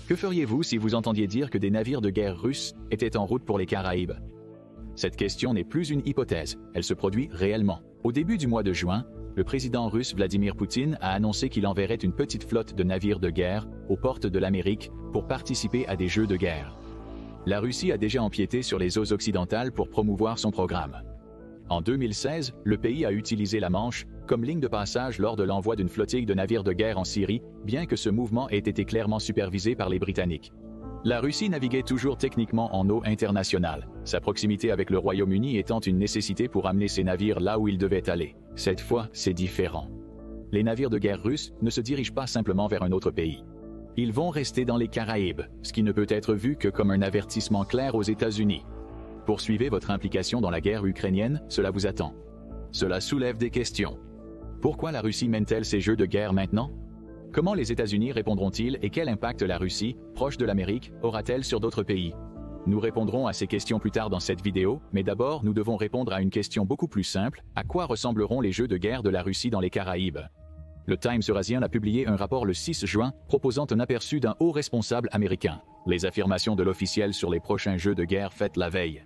Que feriez-vous si vous entendiez dire que des navires de guerre russes étaient en route pour les Caraïbes? Cette question n'est plus une hypothèse, elle se produit réellement. Au début du mois de juin, le président russe Vladimir Poutine a annoncé qu'il enverrait une petite flotte de navires de guerre aux portes de l'Amérique pour participer à des jeux de guerre. La Russie a déjà empiété sur les eaux occidentales pour promouvoir son programme. En 2016, le pays a utilisé la Manche comme ligne de passage lors de l'envoi d'une flottille de navires de guerre en Syrie, bien que ce mouvement ait été clairement supervisé par les Britanniques. La Russie naviguait toujours techniquement en eau internationale, sa proximité avec le Royaume-Uni étant une nécessité pour amener ses navires là où ils devaient aller. Cette fois, c'est différent. Les navires de guerre russes ne se dirigent pas simplement vers un autre pays. Ils vont rester dans les Caraïbes, ce qui ne peut être vu que comme un avertissement clair aux États-Unis. Poursuivez votre implication dans la guerre ukrainienne, cela vous attend. Cela soulève des questions. Pourquoi la Russie mène-t-elle ces jeux de guerre maintenant? Comment les États-Unis répondront-ils et quel impact la Russie, proche de l'Amérique, aura-t-elle sur d'autres pays? Nous répondrons à ces questions plus tard dans cette vidéo, mais d'abord nous devons répondre à une question beaucoup plus simple. À quoi ressembleront les jeux de guerre de la Russie dans les Caraïbes? Le Times Eurasian a publié un rapport le 6 juin proposant un aperçu d'un haut responsable américain. Les affirmations de l'officiel sur les prochains jeux de guerre faites la veille.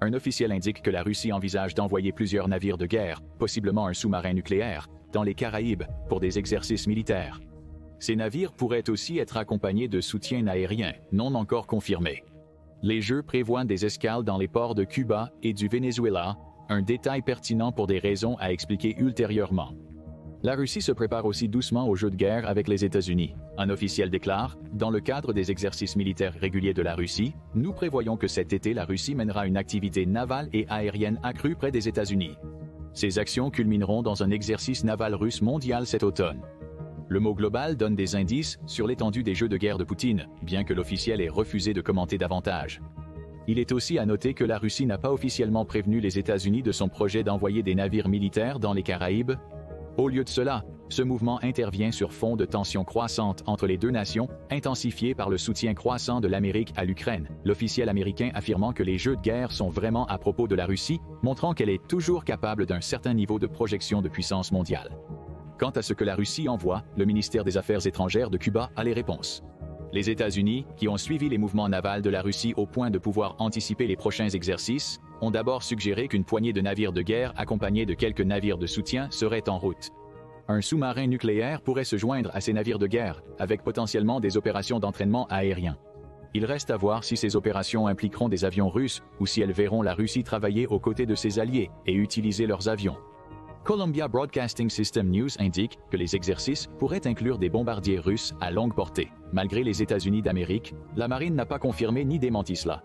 Un officiel indique que la Russie envisage d'envoyer plusieurs navires de guerre, possiblement un sous-marin nucléaire, dans les Caraïbes pour des exercices militaires. Ces navires pourraient aussi être accompagnés de soutiens aériens, non encore confirmés. Les jeux prévoient des escales dans les ports de Cuba et du Venezuela, un détail pertinent pour des raisons à expliquer ultérieurement. La Russie se prépare aussi doucement aux jeux de guerre avec les États-Unis. Un officiel déclare, dans le cadre des exercices militaires réguliers de la Russie, nous prévoyons que cet été la Russie mènera une activité navale et aérienne accrue près des États-Unis. Ces actions culmineront dans un exercice naval russe mondial cet automne. Le mot global donne des indices sur l'étendue des jeux de guerre de Poutine, bien que l'officiel ait refusé de commenter davantage. Il est aussi à noter que la Russie n'a pas officiellement prévenu les États-Unis de son projet d'envoyer des navires militaires dans les Caraïbes. Au lieu de cela, ce mouvement intervient sur fond de tensions croissantes entre les deux nations, intensifiées par le soutien croissant de l'Amérique à l'Ukraine, l'officiel américain affirmant que les jeux de guerre sont vraiment à propos de la Russie, montrant qu'elle est toujours capable d'un certain niveau de projection de puissance mondiale. Quant à ce que la Russie envoie, le ministère des Affaires étrangères de Cuba a les réponses. Les États-Unis, qui ont suivi les mouvements navals de la Russie au point de pouvoir anticiper les prochains exercices, ont d'abord suggéré qu'une poignée de navires de guerre accompagnés de quelques navires de soutien seraient en route. Un sous-marin nucléaire pourrait se joindre à ces navires de guerre, avec potentiellement des opérations d'entraînement aérien. Il reste à voir si ces opérations impliqueront des avions russes ou si elles verront la Russie travailler aux côtés de ses alliés et utiliser leurs avions. Columbia Broadcasting System News indique que les exercices pourraient inclure des bombardiers russes à longue portée. Malgré les États-Unis d'Amérique, la marine n'a pas confirmé ni démenti cela.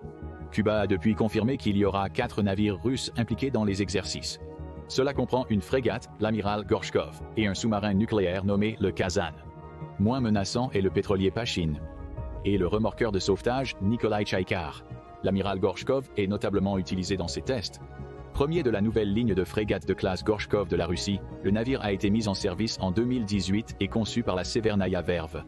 Cuba a depuis confirmé qu'il y aura 4 navires russes impliqués dans les exercices. Cela comprend une frégate, l'amiral Gorchkov, et un sous-marin nucléaire nommé le Kazan. Moins menaçant est le pétrolier Pachine et le remorqueur de sauvetage Nikolai Tchaïkar. L'amiral Gorchkov est notablement utilisé dans ces tests. Premier de la nouvelle ligne de frégates de classe Gorchkov de la Russie, le navire a été mis en service en 2018 et conçu par la Severnaya Verve.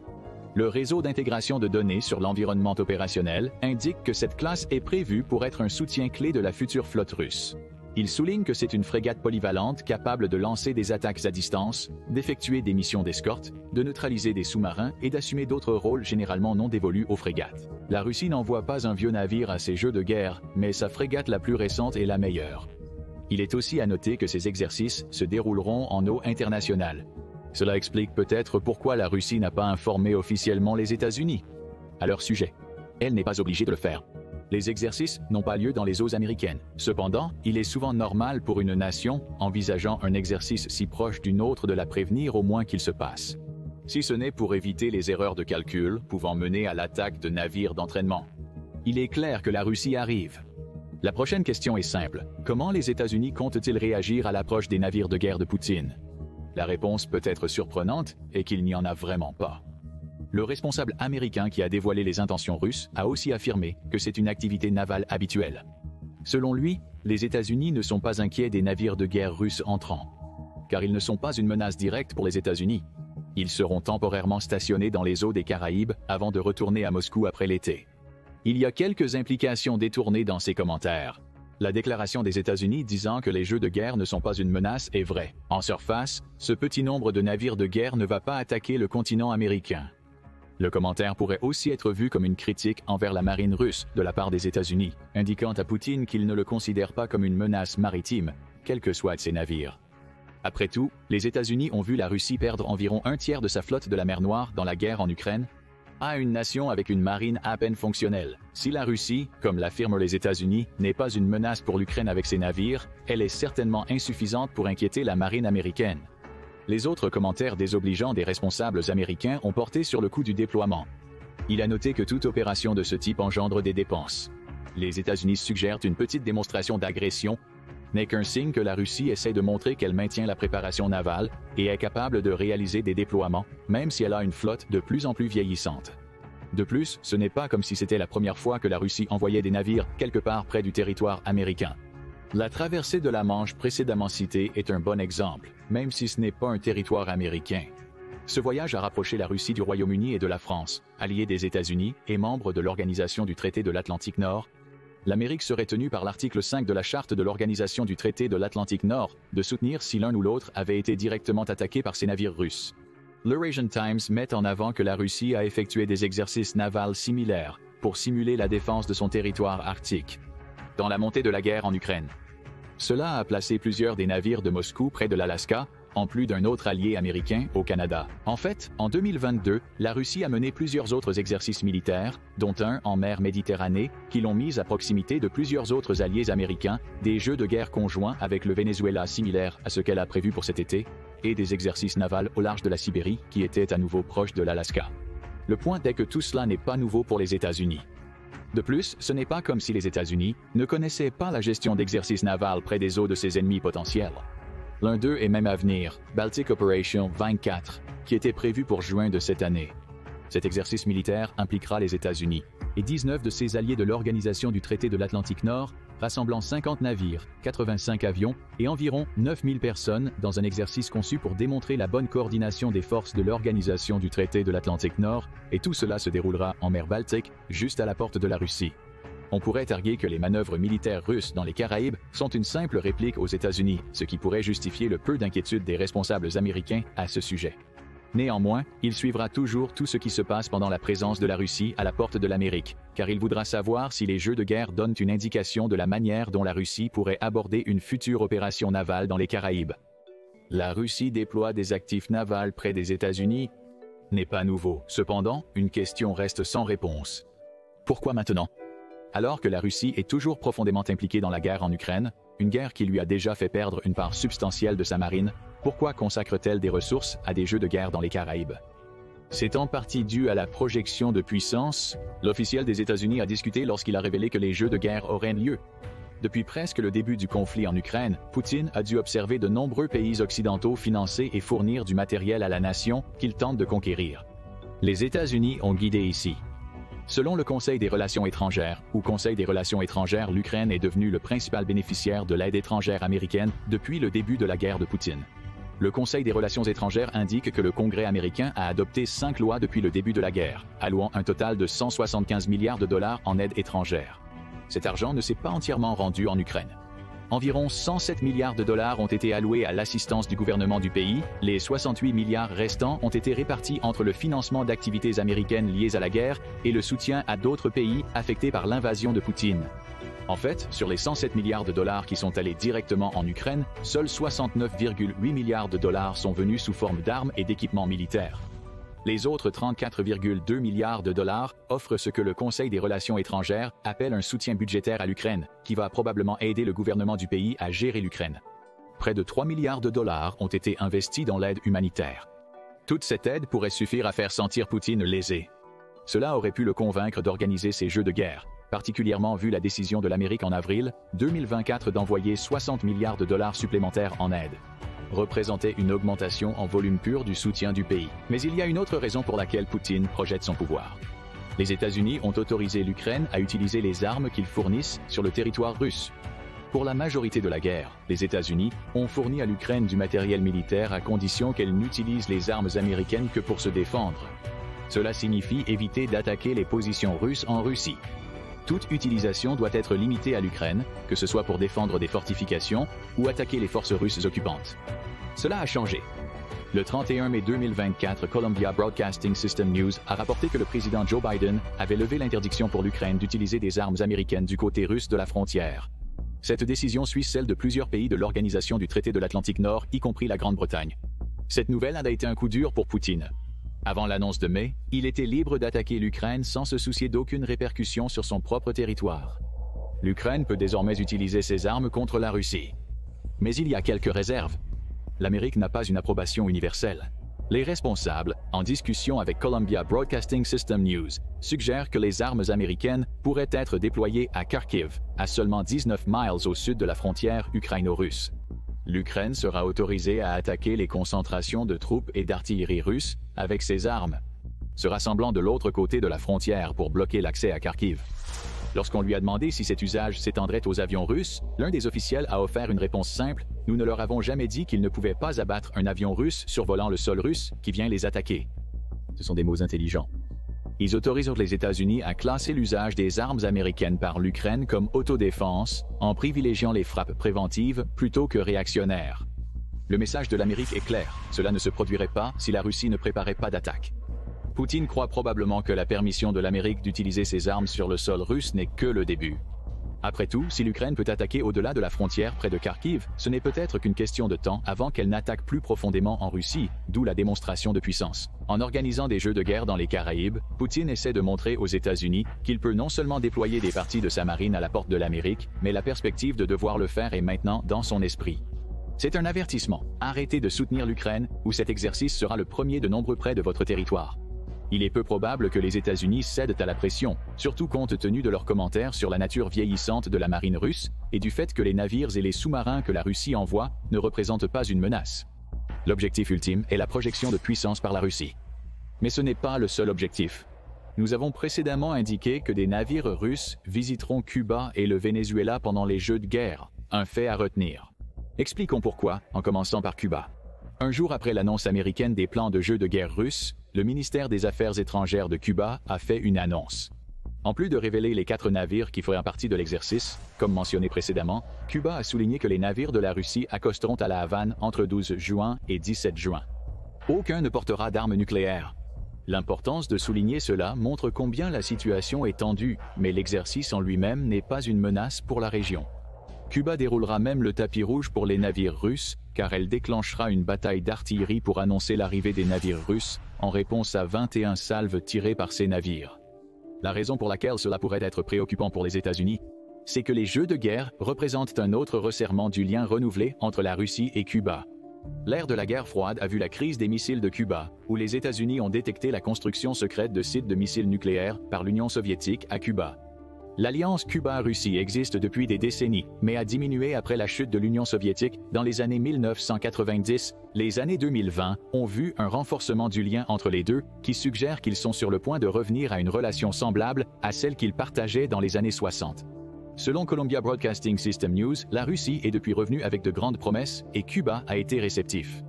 Le réseau d'intégration de données sur l'environnement opérationnel indique que cette classe est prévue pour être un soutien clé de la future flotte russe. Il souligne que c'est une frégate polyvalente capable de lancer des attaques à distance, d'effectuer des missions d'escorte, de neutraliser des sous-marins et d'assumer d'autres rôles généralement non dévolus aux frégates. La Russie n'envoie pas un vieux navire à ses jeux de guerre, mais sa frégate la plus récente est la meilleure. Il est aussi à noter que ces exercices se dérouleront en eau internationale. Cela explique peut-être pourquoi la Russie n'a pas informé officiellement les États-Unis à leur sujet. Elle n'est pas obligée de le faire. Les exercices n'ont pas lieu dans les eaux américaines. Cependant, il est souvent normal pour une nation, envisageant un exercice si proche d'une autre, de la prévenir au moins qu'il se passe. Si ce n'est pour éviter les erreurs de calcul pouvant mener à l'attaque de navires d'entraînement. Il est clair que la Russie arrive. La prochaine question est simple. Comment les États-Unis comptent-ils réagir à l'approche des navires de guerre de Poutine? La réponse peut être surprenante et qu'il n'y en a vraiment pas. Le responsable américain qui a dévoilé les intentions russes a aussi affirmé que c'est une activité navale habituelle. Selon lui, les États-Unis ne sont pas inquiets des navires de guerre russes entrants, car ils ne sont pas une menace directe pour les États-Unis. Ils seront temporairement stationnés dans les eaux des Caraïbes avant de retourner à Moscou après l'été. Il y a quelques implications détournées dans ces commentaires. La déclaration des États-Unis disant que les jeux de guerre ne sont pas une menace est vraie. En surface, ce petit nombre de navires de guerre ne va pas attaquer le continent américain. Le commentaire pourrait aussi être vu comme une critique envers la marine russe de la part des États-Unis, indiquant à Poutine qu'il ne le considère pas comme une menace maritime, quels que soient ses navires. Après tout, les États-Unis ont vu la Russie perdre environ un tiers de sa flotte de la mer Noire dans la guerre en Ukraine, à une nation avec une marine à peine fonctionnelle. Si la Russie, comme l'affirment les États-Unis, n'est pas une menace pour l'Ukraine avec ses navires, elle est certainement insuffisante pour inquiéter la marine américaine. Les autres commentaires désobligeants des responsables américains ont porté sur le coût du déploiement. Il a noté que toute opération de ce type engendre des dépenses. Les États-Unis suggèrent une petite démonstration d'agression, n'est qu'un signe que la Russie essaie de montrer qu'elle maintient la préparation navale et est capable de réaliser des déploiements, même si elle a une flotte de plus en plus vieillissante. De plus, ce n'est pas comme si c'était la première fois que la Russie envoyait des navires quelque part près du territoire américain. La traversée de la Manche précédemment citée est un bon exemple, même si ce n'est pas un territoire américain. Ce voyage a rapproché la Russie du Royaume-Uni et de la France, alliés des États-Unis et membres de l'Organisation du traité de l'Atlantique Nord. L'Amérique serait tenue par l'article 5 de la Charte de l'Organisation du traité de l'Atlantique Nord de soutenir si l'un ou l'autre avait été directement attaqué par ces navires russes. L'Eurasian Times met en avant que la Russie a effectué des exercices navals similaires pour simuler la défense de son territoire arctique dans la montée de la guerre en Ukraine. Cela a placé plusieurs des navires de Moscou près de l'Alaska, en plus d'un autre allié américain au Canada. En fait, en 2022, la Russie a mené plusieurs autres exercices militaires, dont un en mer Méditerranée, qui l'ont mise à proximité de plusieurs autres alliés américains, des jeux de guerre conjoints avec le Venezuela similaires à ce qu'elle a prévu pour cet été, et des exercices navals au large de la Sibérie qui étaient à nouveau proches de l'Alaska. Le point est que tout cela n'est pas nouveau pour les États-Unis. De plus, ce n'est pas comme si les États-Unis ne connaissaient pas la gestion d'exercices navals près des eaux de ses ennemis potentiels. L'un d'eux est même à venir, Baltic Operation 24, qui était prévu pour juin de cette année. Cet exercice militaire impliquera les États-Unis et 19 de ses alliés de l'Organisation du traité de l'Atlantique Nord, rassemblant 50 navires, 85 avions et environ 9000 personnes dans un exercice conçu pour démontrer la bonne coordination des forces de l'Organisation du traité de l'Atlantique Nord, et tout cela se déroulera en mer Baltique, juste à la porte de la Russie. On pourrait arguer que les manœuvres militaires russes dans les Caraïbes sont une simple réplique aux États-Unis, ce qui pourrait justifier le peu d'inquiétude des responsables américains à ce sujet. Néanmoins, il suivra toujours tout ce qui se passe pendant la présence de la Russie à la porte de l'Amérique, car il voudra savoir si les jeux de guerre donnent une indication de la manière dont la Russie pourrait aborder une future opération navale dans les Caraïbes. La Russie déploie des actifs navals près des États-Unis n'est pas nouveau. Cependant, une question reste sans réponse. Pourquoi maintenant? Alors que la Russie est toujours profondément impliquée dans la guerre en Ukraine, une guerre qui lui a déjà fait perdre une part substantielle de sa marine, pourquoi consacre-t-elle des ressources à des jeux de guerre dans les Caraïbes? C'est en partie dû à la projection de puissance. L'officiel des États-Unis a discuté lorsqu'il a révélé que les jeux de guerre auraient lieu. Depuis presque le début du conflit en Ukraine, Poutine a dû observer de nombreux pays occidentaux financer et fournir du matériel à la nation qu'il tente de conquérir. Les États-Unis ont guidé ici. Selon le Conseil des Relations étrangères, ou Conseil des Relations étrangères, l'Ukraine est devenue le principal bénéficiaire de l'aide étrangère américaine depuis le début de la guerre de Poutine. Le Conseil des Relations étrangères indique que le Congrès américain a adopté 5 lois depuis le début de la guerre, allouant un total de 175 milliards de dollars en aide étrangère. Cet argent ne s'est pas entièrement rendu en Ukraine. Environ 107 milliards de dollars ont été alloués à l'assistance du gouvernement du pays. Les 68 milliards restants ont été répartis entre le financement d'activités américaines liées à la guerre et le soutien à d'autres pays affectés par l'invasion de Poutine. En fait, sur les 107 milliards de dollars qui sont allés directement en Ukraine, seuls 69,8 milliards de dollars sont venus sous forme d'armes et d'équipements militaires. Les autres 34,2 milliards de dollars offrent ce que le Conseil des Relations étrangères appelle un soutien budgétaire à l'Ukraine, qui va probablement aider le gouvernement du pays à gérer l'Ukraine. Près de 3 milliards de dollars ont été investis dans l'aide humanitaire. Toute cette aide pourrait suffire à faire sentir Poutine lésé. Cela aurait pu le convaincre d'organiser ces jeux de guerre, particulièrement vu la décision de l'Amérique en avril 2024 d'envoyer 60 milliards de dollars supplémentaires en aide. Représentait une augmentation en volume pur du soutien du pays. Mais il y a une autre raison pour laquelle Poutine projette son pouvoir. Les États-Unis ont autorisé l'Ukraine à utiliser les armes qu'ils fournissent sur le territoire russe. Pour la majorité de la guerre, les États-Unis ont fourni à l'Ukraine du matériel militaire à condition qu'elle n'utilise les armes américaines que pour se défendre. Cela signifie éviter d'attaquer les positions russes en Russie. Toute utilisation doit être limitée à l'Ukraine, que ce soit pour défendre des fortifications ou attaquer les forces russes occupantes. Cela a changé. Le 31 mai 2024, Columbia Broadcasting System News a rapporté que le président Joe Biden avait levé l'interdiction pour l'Ukraine d'utiliser des armes américaines du côté russe de la frontière. Cette décision suit celle de plusieurs pays de l'Organisation du Traité de l'Atlantique Nord, y compris la Grande-Bretagne. Cette nouvelle a été un coup dur pour Poutine. Avant l'annonce de mai, il était libre d'attaquer l'Ukraine sans se soucier d'aucune répercussion sur son propre territoire. L'Ukraine peut désormais utiliser ses armes contre la Russie. Mais il y a quelques réserves. L'Amérique n'a pas une approbation universelle. Les responsables, en discussion avec Columbia Broadcasting System News, suggèrent que les armes américaines pourraient être déployées à Kharkiv, à seulement 19 miles au sud de la frontière ukraino-russe. L'Ukraine sera autorisée à attaquer les concentrations de troupes et d'artillerie russes avec ses armes, se rassemblant de l'autre côté de la frontière pour bloquer l'accès à Kharkiv. Lorsqu'on lui a demandé si cet usage s'étendrait aux avions russes, l'un des officiels a offert une réponse simple: « Nous ne leur avons jamais dit qu'ils ne pouvaient pas abattre un avion russe survolant le sol russe qui vient les attaquer. » Ce sont des mots intelligents. Ils autorisent les États-Unis à classer l'usage des armes américaines par l'Ukraine comme autodéfense, en privilégiant les frappes préventives plutôt que réactionnaires. Le message de l'Amérique est clair: cela ne se produirait pas si la Russie ne préparait pas d'attaque. Poutine croit probablement que la permission de l'Amérique d'utiliser ses armes sur le sol russe n'est que le début. Après tout, si l'Ukraine peut attaquer au-delà de la frontière près de Kharkiv, ce n'est peut-être qu'une question de temps avant qu'elle n'attaque plus profondément en Russie, d'où la démonstration de puissance. En organisant des jeux de guerre dans les Caraïbes, Poutine essaie de montrer aux États-Unis qu'il peut non seulement déployer des parties de sa marine à la porte de l'Amérique, mais la perspective de devoir le faire est maintenant dans son esprit. C'est un avertissement: arrêtez de soutenir l'Ukraine, ou cet exercice sera le premier de nombreux près de votre territoire. Il est peu probable que les États-Unis cèdent à la pression, surtout compte tenu de leurs commentaires sur la nature vieillissante de la marine russe et du fait que les navires et les sous-marins que la Russie envoie ne représentent pas une menace. L'objectif ultime est la projection de puissance par la Russie. Mais ce n'est pas le seul objectif. Nous avons précédemment indiqué que des navires russes visiteront Cuba et le Venezuela pendant les jeux de guerre, un fait à retenir. Expliquons pourquoi, en commençant par Cuba. Un jour après l'annonce américaine des plans de jeux de guerre russes, le ministère des Affaires étrangères de Cuba a fait une annonce. En plus de révéler les 4 navires qui feraient partie de l'exercice, comme mentionné précédemment, Cuba a souligné que les navires de la Russie accosteront à la Havane entre 12 juin et 17 juin. Aucun ne portera d'armes nucléaires. L'importance de souligner cela montre combien la situation est tendue, mais l'exercice en lui-même n'est pas une menace pour la région. Cuba déroulera même le tapis rouge pour les navires russes, car elle déclenchera une bataille d'artillerie pour annoncer l'arrivée des navires russes, en réponse à 21 salves tirées par ces navires. La raison pour laquelle cela pourrait être préoccupant pour les États-Unis, c'est que les jeux de guerre représentent un autre resserrement du lien renouvelé entre la Russie et Cuba. L'ère de la guerre froide a vu la crise des missiles de Cuba, où les États-Unis ont détecté la construction secrète de sites de missiles nucléaires par l'Union soviétique à Cuba. L'alliance Cuba-Russie existe depuis des décennies, mais a diminué après la chute de l'Union soviétique dans les années 1990. Les années 2020 ont vu un renforcement du lien entre les deux, qui suggère qu'ils sont sur le point de revenir à une relation semblable à celle qu'ils partageaient dans les années 60. Selon Columbia Broadcasting System News, la Russie est depuis revenue avec de grandes promesses et Cuba a été réceptif.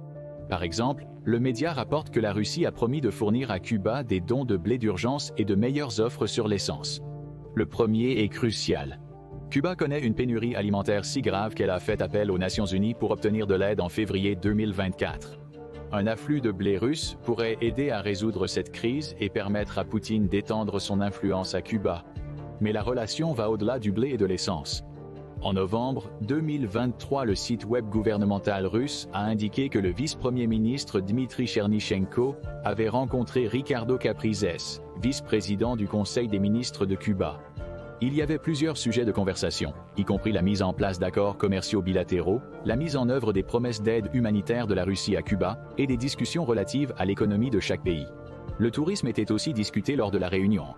Par exemple, le média rapporte que la Russie a promis de fournir à Cuba des dons de blé d'urgence et de meilleures offres sur l'essence. Le premier est crucial. Cuba connaît une pénurie alimentaire si grave qu'elle a fait appel aux Nations Unies pour obtenir de l'aide en février 2024. Un afflux de blé russe pourrait aider à résoudre cette crise et permettre à Poutine d'étendre son influence à Cuba. Mais la relation va au-delà du blé et de l'essence. En novembre 2023, le site web gouvernemental russe a indiqué que le vice-premier ministre Dmitry Chernychenko avait rencontré Ricardo Capriles, vice-président du Conseil des ministres de Cuba. Il y avait plusieurs sujets de conversation, y compris la mise en place d'accords commerciaux bilatéraux, la mise en œuvre des promesses d'aide humanitaire de la Russie à Cuba et des discussions relatives à l'économie de chaque pays. Le tourisme était aussi discuté lors de la réunion.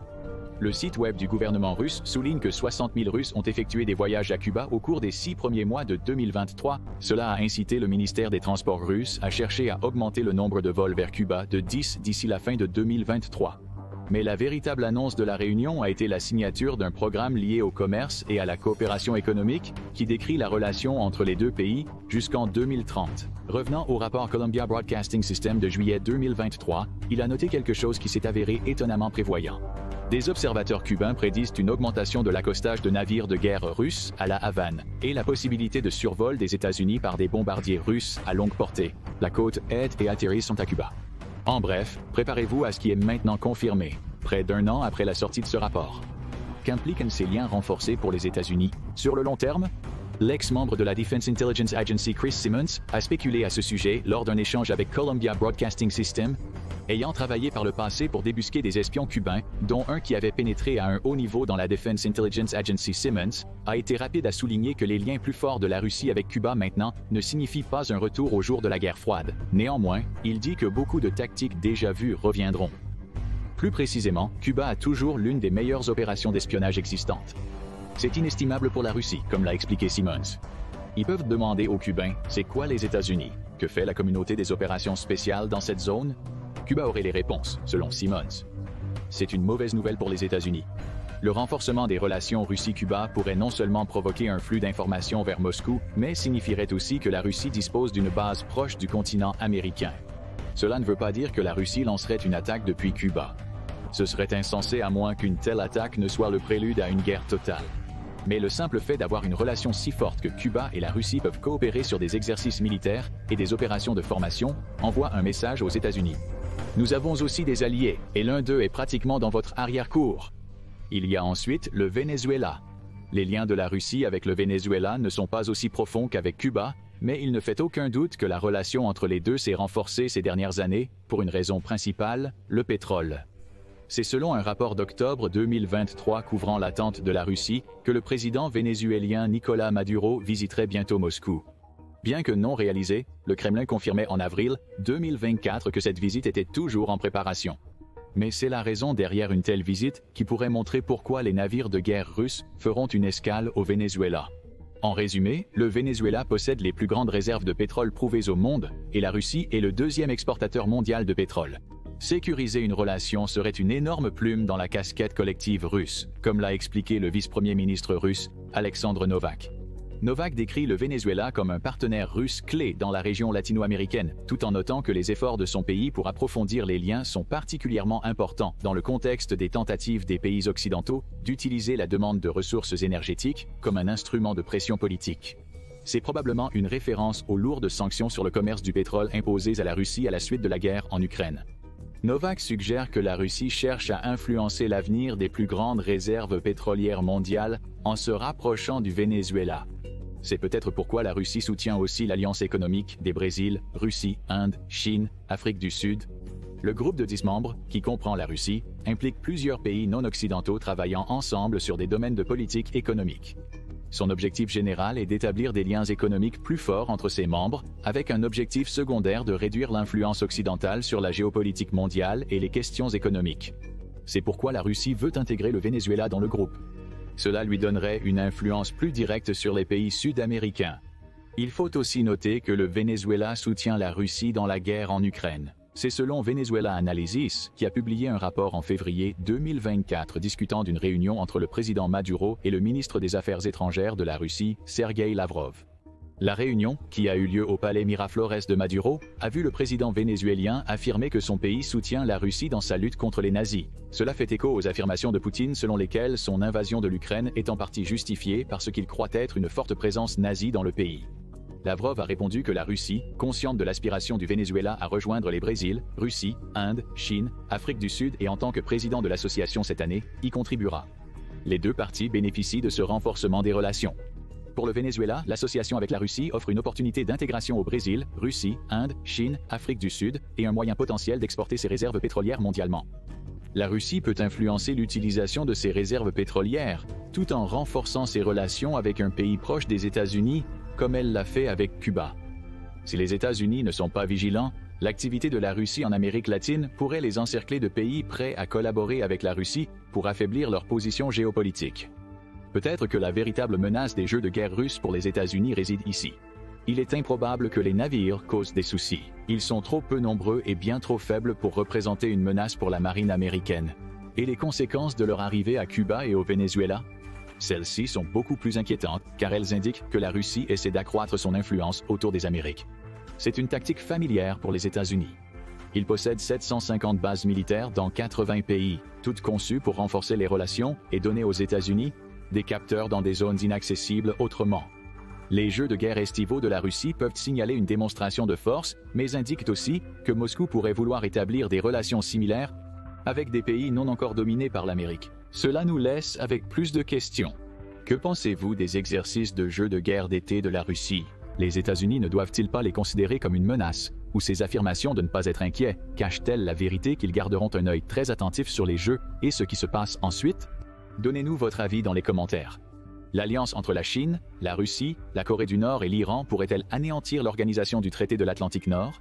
Le site web du gouvernement russe souligne que 60 000 Russes ont effectué des voyages à Cuba au cours des 6 premiers mois de 2023. Cela a incité le ministère des Transports russe à chercher à augmenter le nombre de vols vers Cuba de 10 d'ici la fin de 2023. Mais la véritable annonce de la réunion a été la signature d'un programme lié au commerce et à la coopération économique qui décrit la relation entre les deux pays jusqu'en 2030. Revenant au rapport Columbia Broadcasting System de juillet 2023, il a noté quelque chose qui s'est avéré étonnamment prévoyant. Des observateurs cubains prédisent une augmentation de l'accostage de navires de guerre russes à la Havane et la possibilité de survol des États-Unis par des bombardiers russes à longue portée. la côte est et atterrissent sont à Cuba. En bref, préparez-vous à ce qui est maintenant confirmé, près d'un an après la sortie de ce rapport. Qu'impliquent ces liens renforcés pour les États-Unis sur le long terme? L'ex-membre de la Defense Intelligence Agency Chris Simmons a spéculé à ce sujet lors d'un échange avec Columbia Broadcasting System, ayant travaillé par le passé pour débusquer des espions cubains, dont un qui avait pénétré à un haut niveau dans la Defense Intelligence Agency. Simmons a été rapide à souligner que les liens plus forts de la Russie avec Cuba maintenant ne signifient pas un retour au jour de la guerre froide. Néanmoins, il dit que beaucoup de tactiques déjà vues reviendront. Plus précisément, Cuba a toujours l'une des meilleures opérations d'espionnage existantes. C'est inestimable pour la Russie, comme l'a expliqué Simmons. Ils peuvent demander aux Cubains, c'est quoi les États-Unis? Que fait la communauté des opérations spéciales dans cette zone? Cuba aurait les réponses, selon Simmons. C'est une mauvaise nouvelle pour les États-Unis. Le renforcement des relations Russie-Cuba pourrait non seulement provoquer un flux d'informations vers Moscou, mais signifierait aussi que la Russie dispose d'une base proche du continent américain. Cela ne veut pas dire que la Russie lancerait une attaque depuis Cuba. Ce serait insensé à moins qu'une telle attaque ne soit le prélude à une guerre totale. Mais le simple fait d'avoir une relation si forte que Cuba et la Russie peuvent coopérer sur des exercices militaires et des opérations de formation envoie un message aux États-Unis. Nous avons aussi des alliés, et l'un d'eux est pratiquement dans votre arrière-cour. Il y a ensuite le Venezuela. Les liens de la Russie avec le Venezuela ne sont pas aussi profonds qu'avec Cuba, mais il ne fait aucun doute que la relation entre les deux s'est renforcée ces dernières années, pour une raison principale, le pétrole. C'est selon un rapport d'octobre 2023 couvrant l'attente de la Russie que le président vénézuélien Nicolás Maduro visiterait bientôt Moscou. Bien que non réalisé, le Kremlin confirmait en avril 2024 que cette visite était toujours en préparation. Mais c'est la raison derrière une telle visite qui pourrait montrer pourquoi les navires de guerre russes feront une escale au Venezuela. En résumé, le Venezuela possède les plus grandes réserves de pétrole prouvées au monde et la Russie est le deuxième exportateur mondial de pétrole. Sécuriser une relation serait une énorme plume dans la casquette collective russe, comme l'a expliqué le vice-premier ministre russe, Alexandre Novak. Novak décrit le Venezuela comme un partenaire russe clé dans la région latino-américaine, tout en notant que les efforts de son pays pour approfondir les liens sont particulièrement importants dans le contexte des tentatives des pays occidentaux d'utiliser la demande de ressources énergétiques comme un instrument de pression politique. C'est probablement une référence aux lourdes sanctions sur le commerce du pétrole imposées à la Russie à la suite de la guerre en Ukraine. Novak suggère que la Russie cherche à influencer l'avenir des plus grandes réserves pétrolières mondiales en se rapprochant du Venezuela. C'est peut-être pourquoi la Russie soutient aussi l'alliance économique des Brésil, Russie, Inde, Chine, Afrique du Sud. Le groupe de 10 membres, qui comprend la Russie, implique plusieurs pays non occidentaux travaillant ensemble sur des domaines de politique économique. Son objectif général est d'établir des liens économiques plus forts entre ses membres, avec un objectif secondaire de réduire l'influence occidentale sur la géopolitique mondiale et les questions économiques. C'est pourquoi la Russie veut intégrer le Venezuela dans le groupe. Cela lui donnerait une influence plus directe sur les pays sud-américains. Il faut aussi noter que le Venezuela soutient la Russie dans la guerre en Ukraine. C'est selon Venezuela Analysis qui a publié un rapport en février 2024 discutant d'une réunion entre le président Maduro et le ministre des Affaires étrangères de la Russie, Sergei Lavrov. La réunion, qui a eu lieu au palais Miraflores de Maduro, a vu le président vénézuélien affirmer que son pays soutient la Russie dans sa lutte contre les nazis. Cela fait écho aux affirmations de Poutine selon lesquelles son invasion de l'Ukraine est en partie justifiée par ce qu'il croit être une forte présence nazie dans le pays. Lavrov a répondu que la Russie, consciente de l'aspiration du Venezuela à rejoindre les Brésil, Russie, Inde, Chine, Afrique du Sud et en tant que président de l'association cette année, y contribuera. Les deux parties bénéficient de ce renforcement des relations. Pour le Venezuela, l'association avec la Russie offre une opportunité d'intégration au Brésil, Russie, Inde, Chine, Afrique du Sud et un moyen potentiel d'exporter ses réserves pétrolières mondialement. La Russie peut influencer l'utilisation de ses réserves pétrolières, tout en renforçant ses relations avec un pays proche des États-Unis, comme elle l'a fait avec Cuba. Si les États-Unis ne sont pas vigilants, l'activité de la Russie en Amérique latine pourrait les encercler de pays prêts à collaborer avec la Russie pour affaiblir leur position géopolitique. Peut-être que la véritable menace des jeux de guerre russes pour les États-Unis réside ici. Il est improbable que les navires causent des soucis. Ils sont trop peu nombreux et bien trop faibles pour représenter une menace pour la marine américaine. Et les conséquences de leur arrivée à Cuba et au Venezuela? Celles-ci sont beaucoup plus inquiétantes car elles indiquent que la Russie essaie d'accroître son influence autour des Amériques. C'est une tactique familière pour les États-Unis. Ils possèdent 750 bases militaires dans 80 pays, toutes conçues pour renforcer les relations et donner aux États-Unis des capteurs dans des zones inaccessibles autrement. Les jeux de guerre estivaux de la Russie peuvent signaler une démonstration de force, mais indiquent aussi que Moscou pourrait vouloir établir des relations similaires avec des pays non encore dominés par l'Amérique. Cela nous laisse avec plus de questions. Que pensez-vous des exercices de jeux de guerre d'été de la Russie? Les États-Unis ne doivent-ils pas les considérer comme une menace? Ou ces affirmations de ne pas être inquiets cachent-elles la vérité qu'ils garderont un œil très attentif sur les jeux et ce qui se passe ensuite? Donnez-nous votre avis dans les commentaires. L'alliance entre la Chine, la Russie, la Corée du Nord et l'Iran pourrait-elle anéantir l'organisation du traité de l'Atlantique Nord?